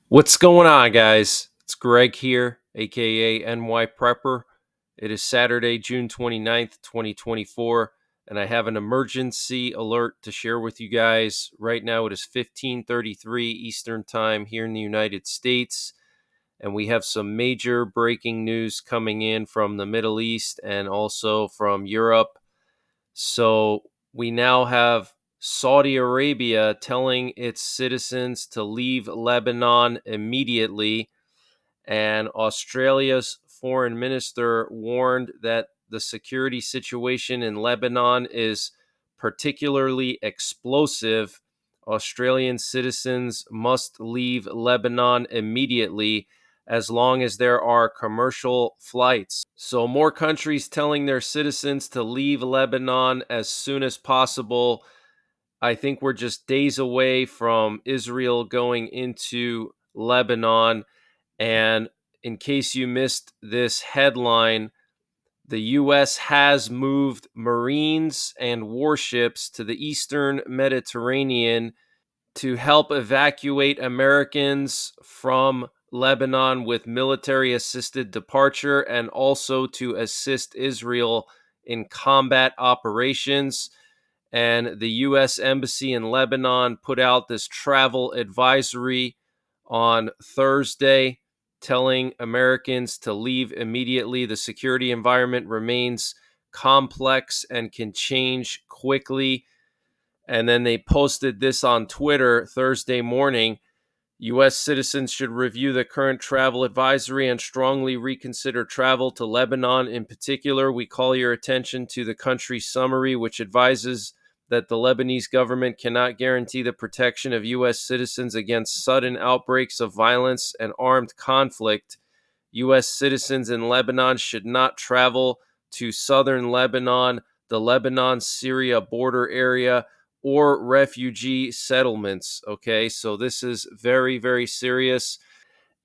What's going on, guys? It's Greg here, aka NYPrepper. It is Saturday, June 29th, 2024, and I have an emergency alert to share with you guys. Right now, it is 15:33 Eastern Time here in the United States, and we have some major breaking news coming in from the Middle East and also from Europe. So we now have Saudi Arabia telling its citizens to leave Lebanon immediately, and Australia's foreign minister warned that the security situation in Lebanon is particularly explosive. Australian citizens must leave Lebanon immediately as long as there are commercial flights. So, more countries telling their citizens to leave Lebanon as soon as possible. I think we're just days away from Israel going into Lebanon. And in case you missed this headline, the U.S. has moved Marines and warships to the eastern Mediterranean to help evacuate Americans from Lebanon with military assisted departure and also to assist Israel in combat operations. And the U.S. Embassy in Lebanon put out this travel advisory on Thursday, telling Americans to leave immediately. The security environment remains complex and can change quickly. And then they posted this on Twitter Thursday morning. U.S. citizens should review the current travel advisory and strongly reconsider travel to Lebanon. In particular, we call your attention to the country summary, which advises that the Lebanese government cannot guarantee the protection of U.S. citizens against sudden outbreaks of violence and armed conflict. U.S. citizens in Lebanon should not travel to southern Lebanon, the Lebanon-Syria border area, or refugee settlements. Okay, so this is very, very serious.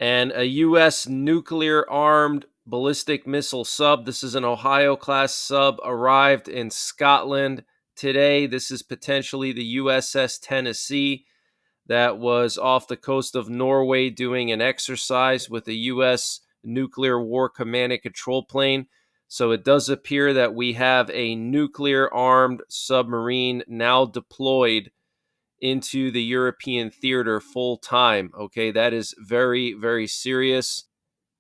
And a U.S. nuclear armed ballistic missile sub, this is an Ohio class sub, arrived in Scotland today. This is potentially the USS Tennessee that was off the coast of Norway doing an exercise with a U.S. nuclear war command and control plane. So it does appear that we have a nuclear armed submarine now deployed into the European theater full time. Okay, that is very, very serious.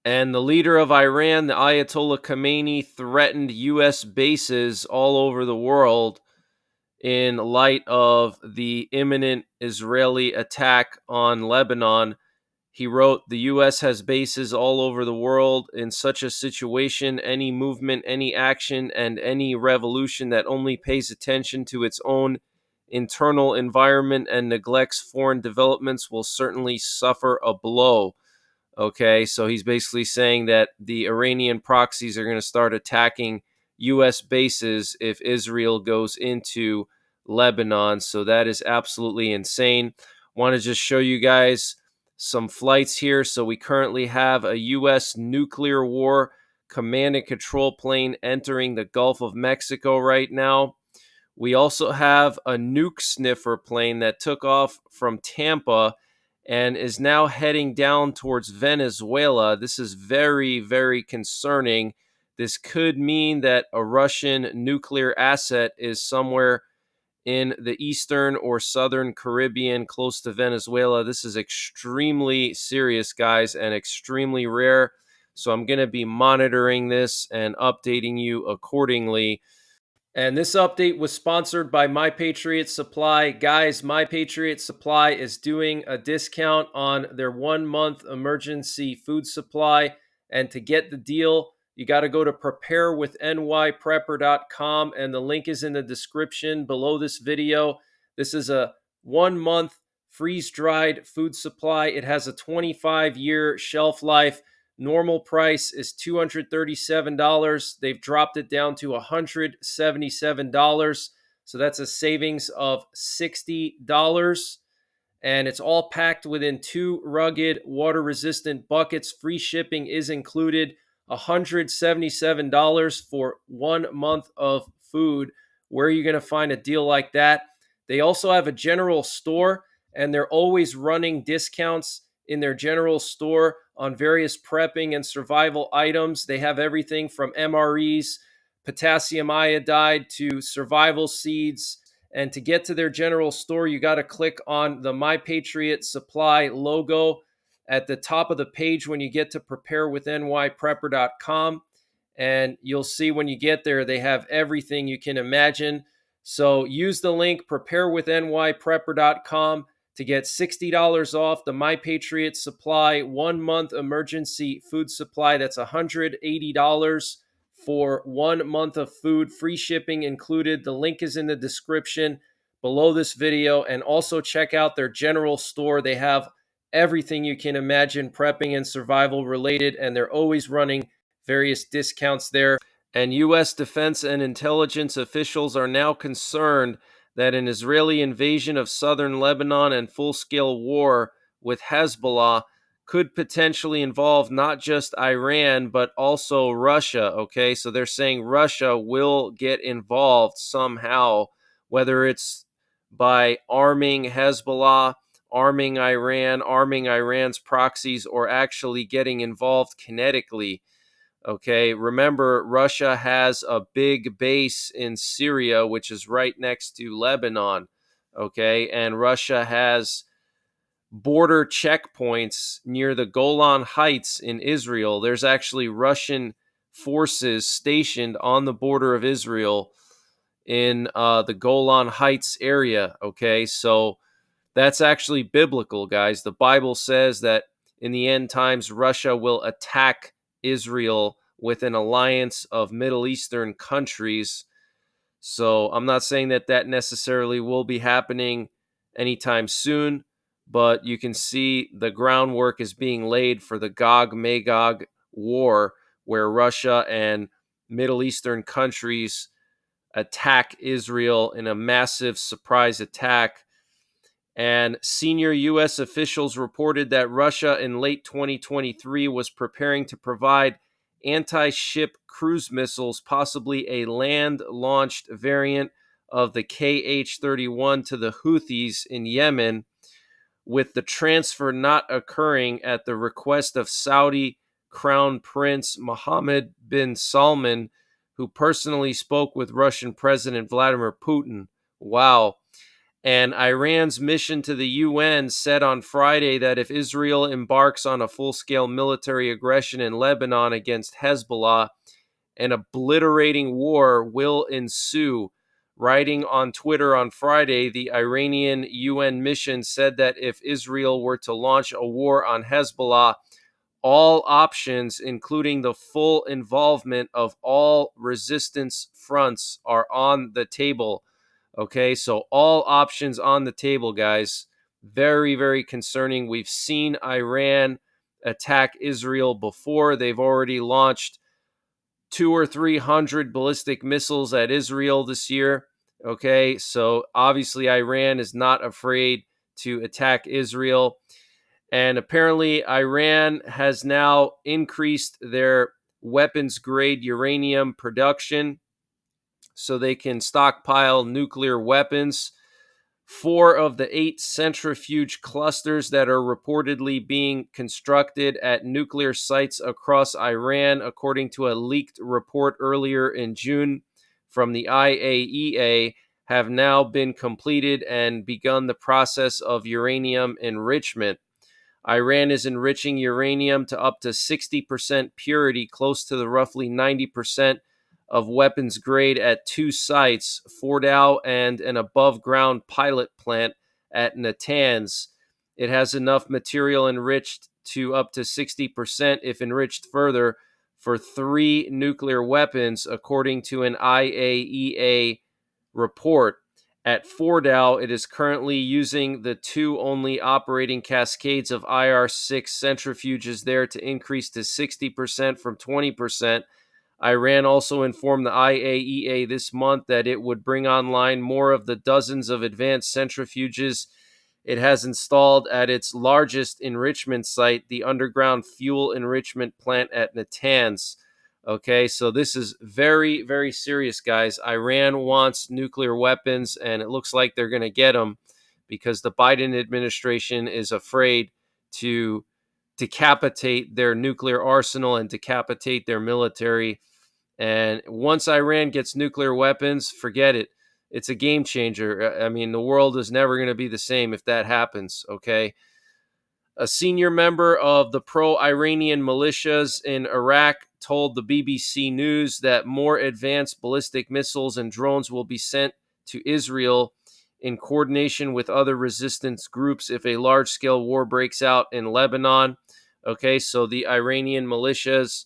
And the leader of Iran, the Ayatollah Khamenei, threatened U.S. bases all over the world in light of the imminent Israeli attack on Lebanon. He wrote, "The U.S. has bases all over the world. In such a situation, any movement, any action, and any revolution that only pays attention to its own internal environment and neglects foreign developments will certainly suffer a blow." Okay, so he's basically saying that the Iranian proxies are going to start attacking U.S. bases if Israel goes into Lebanon. So that is absolutely insane. Want to just show you guys some flights here. So we currently have a U.S. nuclear war command and control plane entering the Gulf of Mexico right now. We also have a nuke sniffer plane that took off from Tampa and is now heading down towards Venezuela. This is very, very concerning. This could mean that a Russian nuclear asset is somewhere in the eastern or southern Caribbean close to Venezuela. This is extremely serious, guys, and extremely rare. So I'm going to be monitoring this and updating you accordingly. And this update was sponsored by My Patriot Supply. Guys, My Patriot Supply is doing a discount on their 1 month emergency food supply. And to get the deal, you got to go to preparewithnyprepper.com, and the link is in the description below this video. This is a 1 month freeze dried food supply. It has a 25-year shelf life. Normal price is $237. They've dropped it down to $177. So that's a savings of $60. And it's all packed within 2 rugged, water resistant buckets. Free shipping is included. $177 for 1 month of food. Where are you going to find a deal like that? They also have a general store, and they're always running discounts in their general store on various prepping and survival items. They have everything from MREs, potassium iodide, to survival seeds. And to get to their general store, you got to click on the My Patriot Supply logo at the top of the page when you get to preparewithnyprepper.com. And you'll see when you get there, they have everything you can imagine. So use the link preparewithnyprepper.com to get $60 off the My Patriot Supply 1 month emergency food supply. That's $180 for 1 month of food, free shipping included. The link is in the description below this video. And also check out their general store. They have everything you can imagine prepping and survival related, and they're always running various discounts there. And U.S. defense and intelligence officials are now concerned that an Israeli invasion of southern Lebanon and full-scale war with Hezbollah could potentially involve not just Iran, but also Russia, okay? So they're saying Russia will get involved somehow, whether it's by arming Hezbollah, arming Iran, arming Iran's proxies, or actually getting involved kinetically. Okay, remember, Russia has a big base in Syria, which is right next to Lebanon. Okay, and Russia has border checkpoints near the Golan Heights in Israel. There's actually Russian forces stationed on the border of Israel in the Golan Heights area. Okay, so that's actually biblical, guys. The Bible says that in the end times, Russia will attack Israel with an alliance of Middle Eastern countries. So I'm not saying that that necessarily will be happening anytime soon, but you can see the groundwork is being laid for the Gog-Magog war, where Russia and Middle Eastern countries attack Israel in a massive surprise attack. And senior U.S. officials reported that Russia in late 2023 was preparing to provide anti-ship cruise missiles, possibly a land-launched variant of the KH-31 to the Houthis in Yemen, with the transfer not occurring at the request of Saudi Crown Prince Mohammed bin Salman, who personally spoke with Russian President Vladimir Putin. Wow. And Iran's mission to the UN said on Friday that if Israel embarks on a full-scale military aggression in Lebanon against Hezbollah, an obliterating war will ensue. Writing on Twitter on Friday, the Iranian UN mission said that if Israel were to launch a war on Hezbollah, all options, including the full involvement of all resistance fronts, are on the table. Okay, so all options on the table, guys. Very, very concerning. We've seen Iran attack Israel before. They've already launched 200 or 300 ballistic missiles at Israel this year. Okay, so obviously Iran is not afraid to attack Israel. And apparently Iran has now increased their weapons-grade uranium production so they can stockpile nuclear weapons. 4 of the 8 centrifuge clusters that are reportedly being constructed at nuclear sites across Iran, according to a leaked report earlier in June from the IAEA, have now been completed and begun the process of uranium enrichment. Iran is enriching uranium to up to 60% purity, close to the roughly 90% of weapons grade at 2 sites, Fordow and an above-ground pilot plant at Natanz. It has enough material enriched to up to 60% if enriched further for 3 nuclear weapons, according to an IAEA report. At Fordow, it is currently using the 2 only operating cascades of IR-6 centrifuges there to increase to 60% from 20%. Iran also informed the IAEA this month that it would bring online more of the dozens of advanced centrifuges it has installed at its largest enrichment site, the underground fuel enrichment plant at Natanz. Okay, so this is very, very serious, guys. Iran wants nuclear weapons, and it looks like they're going to get them because the Biden administration is afraid to decapitate their nuclear arsenal and decapitate their military. And once Iran gets nuclear weapons, forget it. It's a game changer. I mean, the world is never going to be the same if that happens, okay? A senior member of the pro-Iranian militias in Iraq told the BBC News that more advanced ballistic missiles and drones will be sent to Israel in coordination with other resistance groups if a large-scale war breaks out in Lebanon. Okay, so the Iranian militias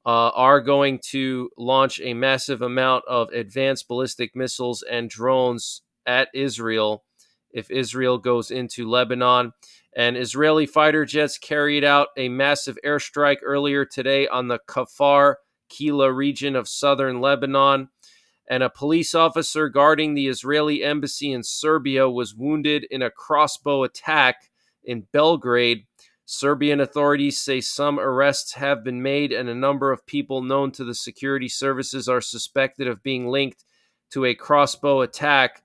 are going to launch a massive amount of advanced ballistic missiles and drones at Israel if Israel goes into Lebanon. And Israeli fighter jets carried out a massive airstrike earlier today on the Kafar Kila region of southern Lebanon. And a police officer guarding the Israeli embassy in Serbia was wounded in a crossbow attack in Belgrade. Serbian authorities say some arrests have been made and a number of people known to the security services are suspected of being linked to a crossbow attack.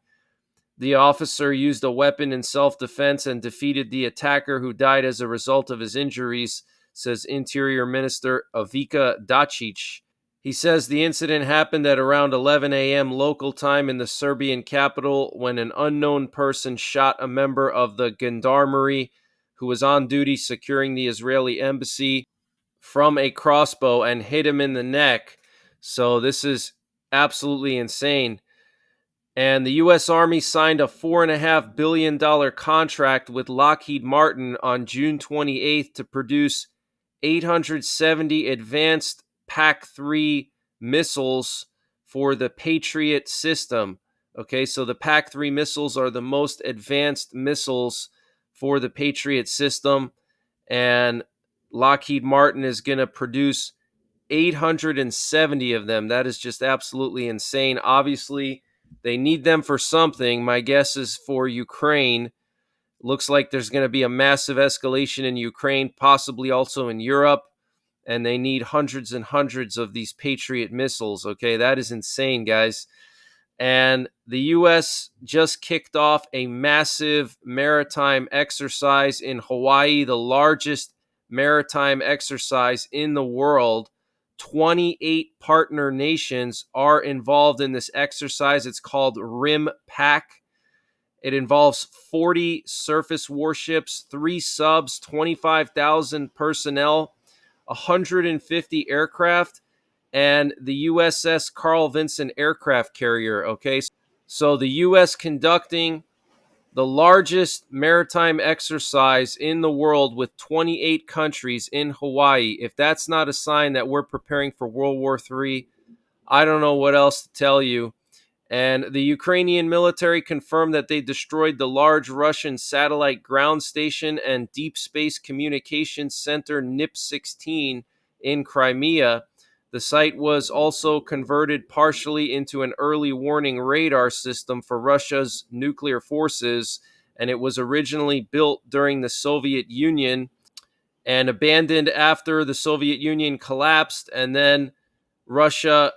The officer used a weapon in self-defense and defeated the attacker, who died as a result of his injuries, says Interior Minister Ivica Dacic. He says the incident happened at around 11 a.m. local time in the Serbian capital when an unknown person shot a member of the gendarmerie who was on duty securing the Israeli embassy from a crossbow and hit him in the neck. So this is absolutely insane. And the U.S. Army signed a $4.5 billion contract with Lockheed Martin on June 28th to produce 870 advanced PAC-3 missiles for the Patriot system. Okay, so the PAC-3 missiles are the most advanced missiles for the Patriot system, and Lockheed Martin is going to produce 870 of them. That is just absolutely insane. Obviously, they need them for something. My guess is for Ukraine. Looks like there's going to be a massive escalation in Ukraine, possibly also in Europe, and they need hundreds and hundreds of these Patriot missiles. Okay, that is insane, guys. And the U.S. just kicked off a massive maritime exercise in Hawaii, the largest maritime exercise in the world. 28 partner nations are involved in this exercise. It's called RIMPAC. It involves 40 surface warships, 3 subs, 25,000 personnel, 150 aircraft, and the USS Carl Vinson aircraft carrier. Okay, so the U.S. conducting the largest maritime exercise in the world with 28 countries in Hawaii. If that's not a sign that we're preparing for World War III, I don't know what else to tell you. And the Ukrainian military confirmed that they destroyed the large Russian satellite ground station and deep space communications center NIP-16 in Crimea. The site was also converted partially into an early warning radar system for Russia's nuclear forces, and it was originally built during the Soviet Union and abandoned after the Soviet Union collapsed, and then Russia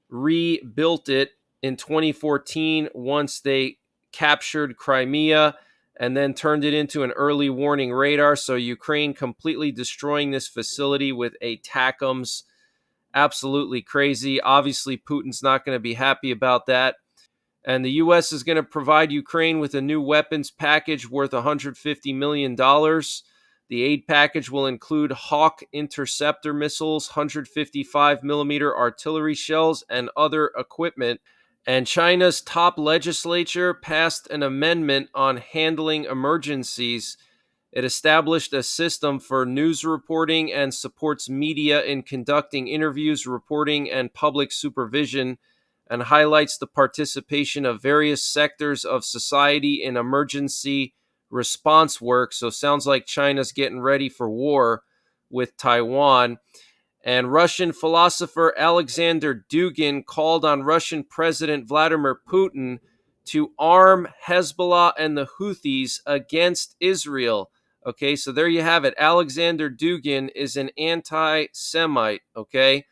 rebuilt it in 2014 once they captured Crimea and then turned it into an early warning radar. So Ukraine completely destroying this facility with ATACMS. Absolutely crazy. Obviously, Putin's not going to be happy about that. And the U.S. is going to provide Ukraine with a new weapons package worth $150 million. The aid package will include Hawk interceptor missiles, 155 millimeter artillery shells, and other equipment. And China's top legislature passed an amendment on handling emergencies. It established a system for news reporting and supports media in conducting interviews, reporting, and public supervision, and highlights the participation of various sectors of society in emergency response work. So sounds like China's getting ready for war with Taiwan. And Russian philosopher Alexander Dugin called on Russian President Vladimir Putin to arm Hezbollah and the Houthis against Israel. Okay, so there you have it. Alexander Dugin is an anti-Semite, okay?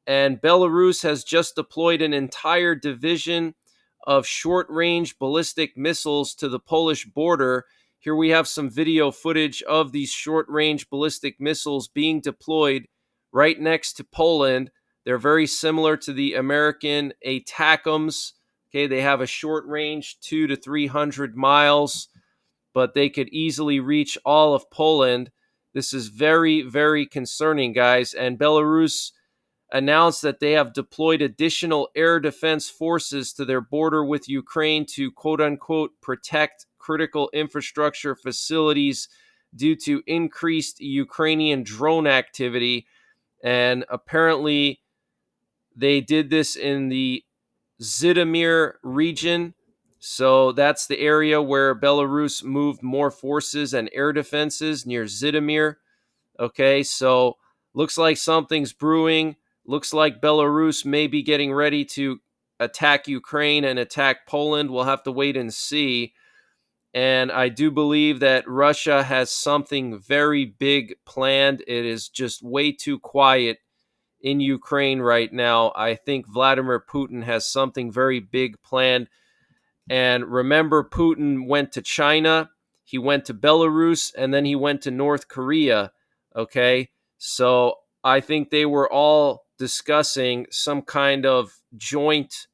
And Belarus has just deployed an entire division of short-range ballistic missiles to the Polish border here we have some video footage of these short-range ballistic missiles being deployed right next to Poland. They're very similar to the American ATACMS. Okay, they have a short range, 200 to 300 miles, but they could easily reach all of Poland. This is very, very concerning, guys. And Belarus announced that they have deployed additional air defense forces to their border with Ukraine to quote unquote protect critical infrastructure facilities due to increased Ukrainian drone activity. And apparently, they did this in the Zhytomyr region. So that's the area where Belarus moved more forces and air defenses near Zhytomyr. Okay, so looks like something's brewing. Looks like Belarus may be getting ready to attack Ukraine and attack Poland. We'll have to wait and see. And I do believe that Russia has something very big planned. It is just way too quiet in Ukraine right now. I think Vladimir Putin has something very big planned. And remember, Putin went to China, he went to Belarus, and then he went to North Korea. Okay. So I think they were all discussing some kind of joint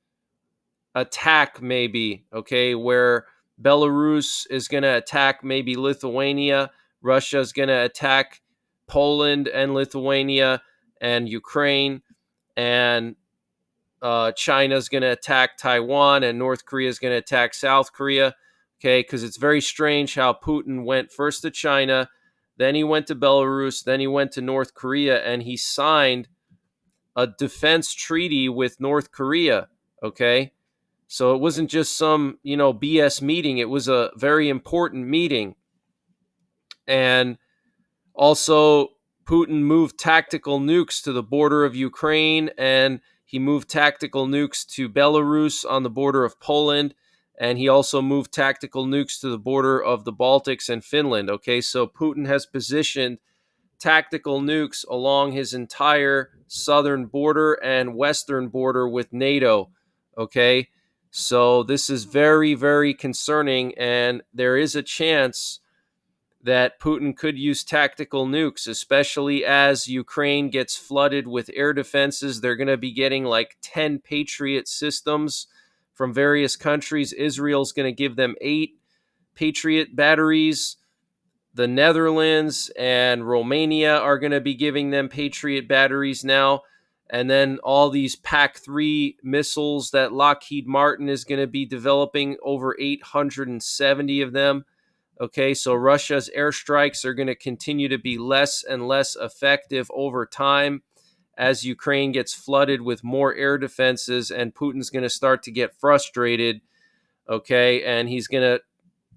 attack, maybe, okay, where Belarus is going to attack maybe Lithuania, Russia is going to attack Poland and Lithuania and Ukraine, and China's going to attack Taiwan, and North Korea is going to attack South Korea. Okay, because it's very strange how Putin went first to China, then he went to Belarus, then he went to North Korea, and he signed a defense treaty with North Korea. Okay, so it wasn't just some BS meeting; it was a very important meeting, and also, Putin moved tactical nukes to the border of Ukraine, and he moved tactical nukes to Belarus on the border of Poland, and he also moved tactical nukes to the border of the Baltics and Finland. Okay, so Putin has positioned tactical nukes along his entire southern border and western border with NATO. Okay, so this is very, very concerning, and there is a chance that Putin could use tactical nukes, especially as Ukraine gets flooded with air defenses. They're going to be getting like 10 Patriot systems from various countries. Israel's going to give them 8 Patriot batteries. The Netherlands and Romania are going to be giving them Patriot batteries now. And then all these PAC-3 missiles that Lockheed Martin is going to be developing, over 870 of them. Okay, so Russia's airstrikes are going to continue to be less and less effective over time as Ukraine gets flooded with more air defenses, and Putin's going to start to get frustrated. Okay, and he's going to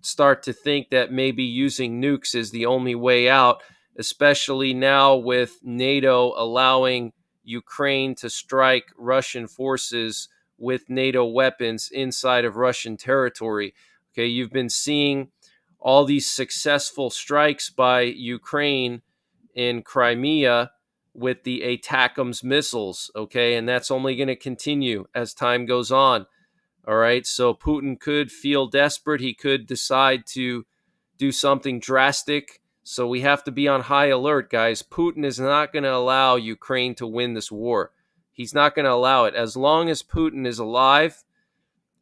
start to think that maybe using nukes is the only way out, especially now with NATO allowing Ukraine to strike Russian forces with NATO weapons inside of Russian territory. Okay, you've been seeing all these successful strikes by Ukraine in Crimea with the ATACMS missiles, okay? And that's only going to continue as time goes on, all right? So Putin could feel desperate. He could decide to do something drastic. So we have to be on high alert, guys. Putin is not going to allow Ukraine to win this war. He's not going to allow it. As long as Putin is alive,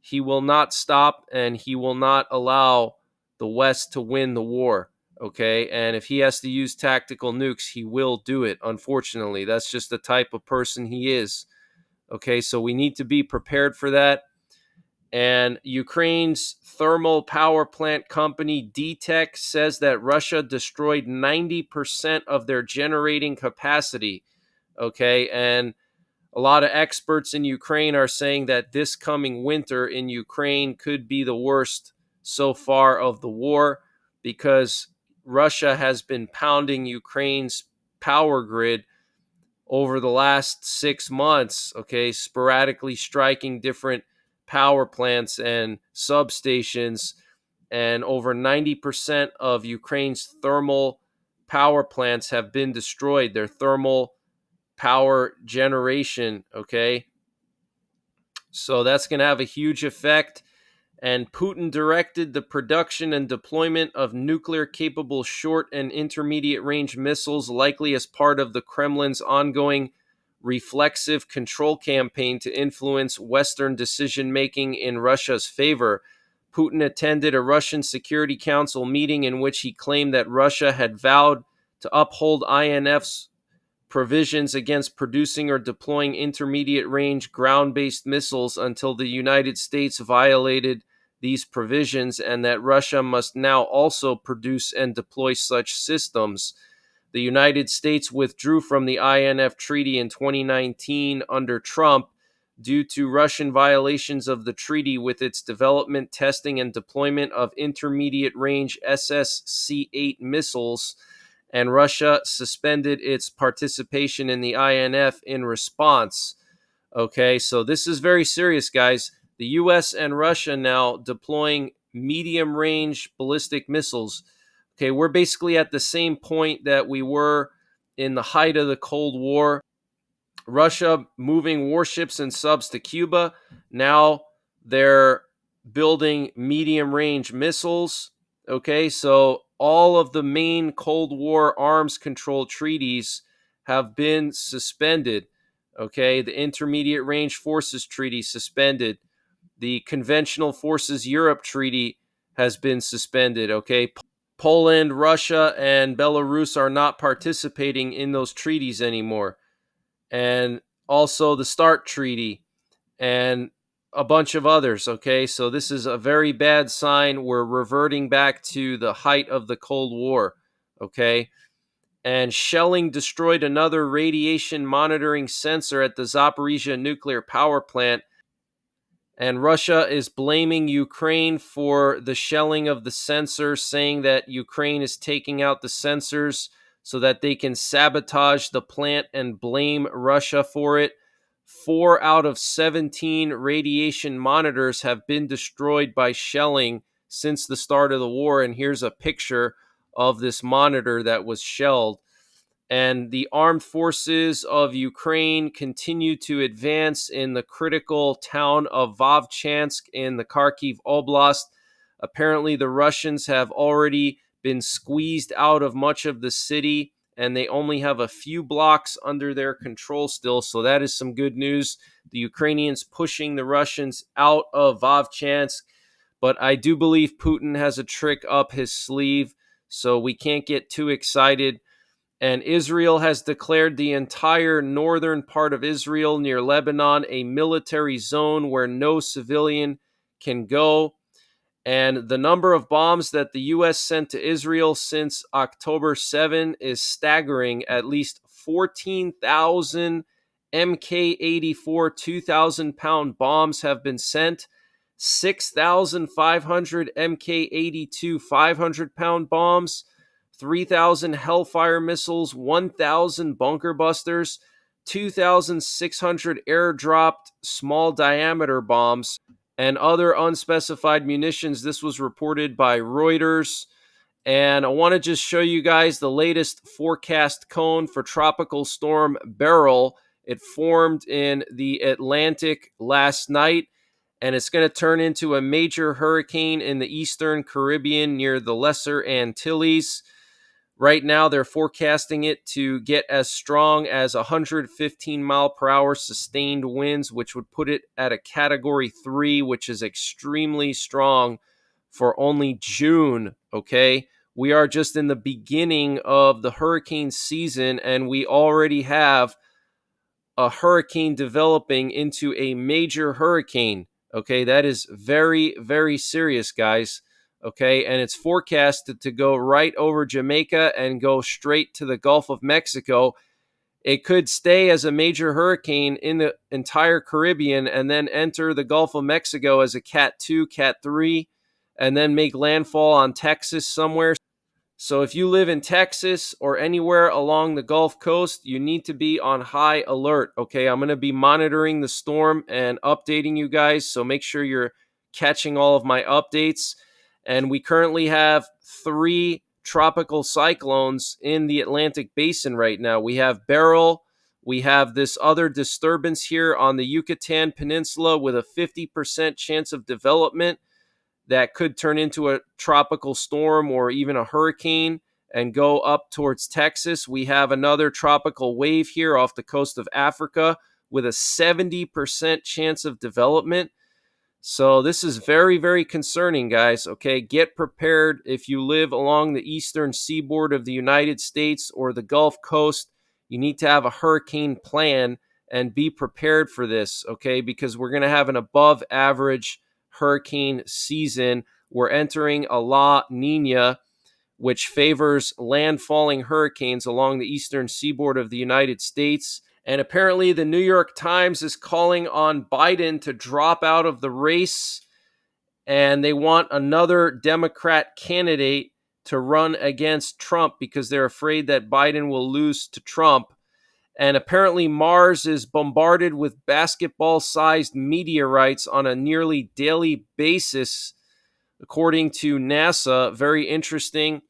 he will not stop, and he will not allow the West to win the war, okay? And if he has to use tactical nukes, he will do it, unfortunately. That's just the type of person he is, okay? So we need to be prepared for that. And Ukraine's thermal power plant company, DTEK, says that Russia destroyed 90% of their generating capacity, okay? And a lot of experts in Ukraine are saying that this coming winter in Ukraine could be the worst so far of the war, because Russia has been pounding Ukraine's power grid over the last 6 months, okay, sporadically striking different power plants and substations, and over 90% of Ukraine's thermal power plants have been destroyed. Their thermal power generation, okay? So that's going to have a huge effect. and Putin directed the production and deployment of nuclear-capable short and intermediate-range missiles, likely as part of the Kremlin's ongoing reflexive control campaign to influence Western decision-making in Russia's favor. Putin attended a Russian Security Council meeting in which he claimed that Russia had vowed to uphold INF's provisions against producing or deploying intermediate-range ground-based missiles until the United States violated these provisions, and that Russia must now also produce and deploy such systems. The United States withdrew from the INF treaty in 2019 under Trump due to Russian violations of the treaty with its development, testing, and deployment of intermediate-range SSC-8 missiles, and Russia suspended its participation in the INF in response. Okay, so this is very serious, guys. The US and Russia now deploying medium range ballistic missiles. Okay, we're basically at the same point that we were in the height of the Cold War. Russia moving warships and subs to Cuba. Now they're building medium range missiles. Okay, so all of the main Cold War arms control treaties have been suspended. Okay, the Intermediate Range Forces Treaty suspended. The Conventional Forces Europe Treaty has been suspended. Okay, Poland, Russia, and Belarus are not participating in those treaties anymore. And also the START Treaty and a bunch of others. Okay, so this is a very bad sign. We're reverting back to the height of the Cold War. Okay, and shelling destroyed another radiation monitoring sensor at the Zaporizhia nuclear power plant. And Russia is blaming Ukraine for the shelling of the sensor, saying that Ukraine is taking out the sensors so that they can sabotage the plant and blame Russia for it. 4 out of 17 radiation monitors have been destroyed by shelling since the start of the war. And here's a picture of this monitor that was shelled. And the armed forces of Ukraine continue to advance in the critical town of Vovchansk in the Kharkiv Oblast. Apparently, the Russians have already been squeezed out of much of the city, and they only have a few blocks under their control still. So that is some good news. The Ukrainians pushing the Russians out of Vovchansk. But I do believe Putin has a trick up his sleeve, so we can't get too excited. And Israel has declared the entire northern part of Israel near Lebanon a military zone where no civilian can go. And the number of bombs that the U.S. sent to Israel since October 7 is staggering. At least 14,000 Mk-84 2,000-pound bombs have been sent, 6,500 Mk-82 500-pound bombs, 3,000 Hellfire missiles, 1,000 bunker busters, 2,600 airdropped small diameter bombs, and other unspecified munitions. This was reported by Reuters. And I want to just show you guys the latest forecast cone for Tropical Storm Beryl. It formed in the Atlantic last night, and it's going to turn into a major hurricane in the Eastern Caribbean near the Lesser Antilles. Right now, they're forecasting it to get as strong as 115 mile per hour sustained winds, which would put it at a category 3, which is extremely strong for only June. Okay, we are just in the beginning of the hurricane season, and we already have a hurricane developing into a major hurricane. Okay, that is very, very serious, guys. Okay, and it's forecasted to go right over Jamaica and go straight to the Gulf of Mexico. It could stay as a major hurricane in the entire Caribbean and then enter the Gulf of Mexico as a Cat 2, Cat 3, and then make landfall on Texas somewhere. So if you live in Texas or anywhere along the Gulf Coast, you need to be on high alert. Okay, I'm going to be monitoring the storm and updating you guys, so make sure you're catching all of my updates. And we currently have 3 tropical cyclones in the Atlantic Basin right now. We have Beryl, we have this other disturbance here on the Yucatan Peninsula with a 50% chance of development. that could turn into a tropical storm or even a hurricane and go up towards Texas. We have another tropical wave here off the coast of Africa with a 70% chance of development. So this is very, very concerning, guys. Okay, get prepared if you live along the eastern seaboard of the United States or the Gulf Coast. You need to have a hurricane plan and be prepared for this, okay? Because we're going to have an above average hurricane season. We're entering a La Nina, which favors landfalling hurricanes along the eastern seaboard of the United States. And apparently, the New York Times is calling on Biden to drop out of the race, and they want another Democrat candidate to run against Trump because they're afraid that Biden will lose to Trump. And apparently, Mars is bombarded with basketball sized meteorites on a nearly daily basis, according to NASA. Very interesting.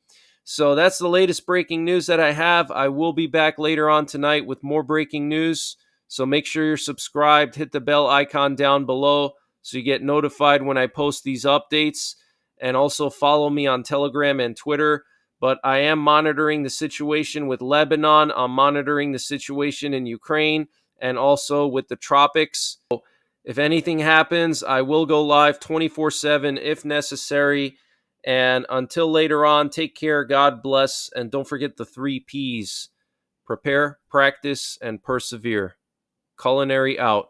So that's the latest breaking news that I have. I will be back later on tonight with more breaking news. So make sure you're subscribed. Hit the bell icon down below so you get notified when I post these updates. And also follow me on Telegram and Twitter. But I am monitoring the situation with Lebanon. I'm monitoring the situation in Ukraine and also with the tropics. If anything happens, I will go live 24/7 if necessary. And until later on, take care, God bless, and don't forget the 3 Ps: prepare, practice, and persevere. Culinary out.